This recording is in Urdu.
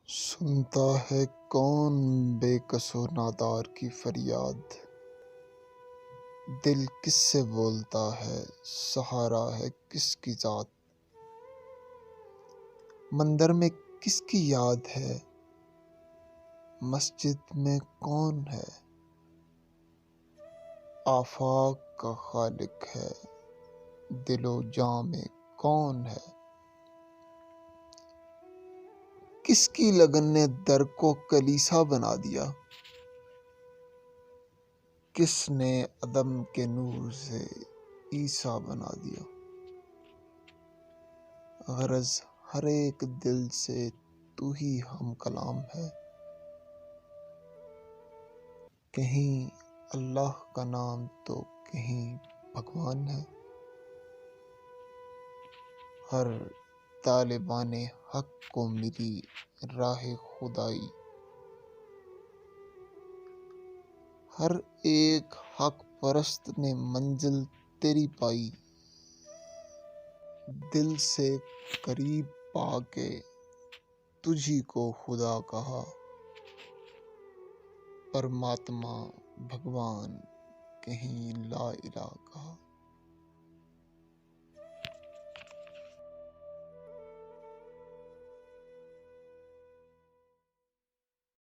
سنتا ہے کون بے کس و نادار کی فریاد، دل کس سے بولتا ہے، سہارا ہے کس کی ذات، مندر میں کس کی یاد ہے، مسجد میں کون ہے، آفاق کا خالق ہے، دل و جاں میں کون ہے، کس کی لگن نے در کو کلیسا بنا دیا، کس نے عدم کے نور سے عیسیٰ بنا دیا، غرض ہر ایک دل سے تو ہی ہم کلام ہے، کہیں اللہ کا نام تو کہیں بھگوان ہے، ہر طالبان حق کو ملی راہ خدائی، ہر ایک حق پرست نے منزل تیری پائی، دل سے قریب پا کے تجھی کو خدا کہا، پرماتما بھگوان کہیں لا الہ کہا۔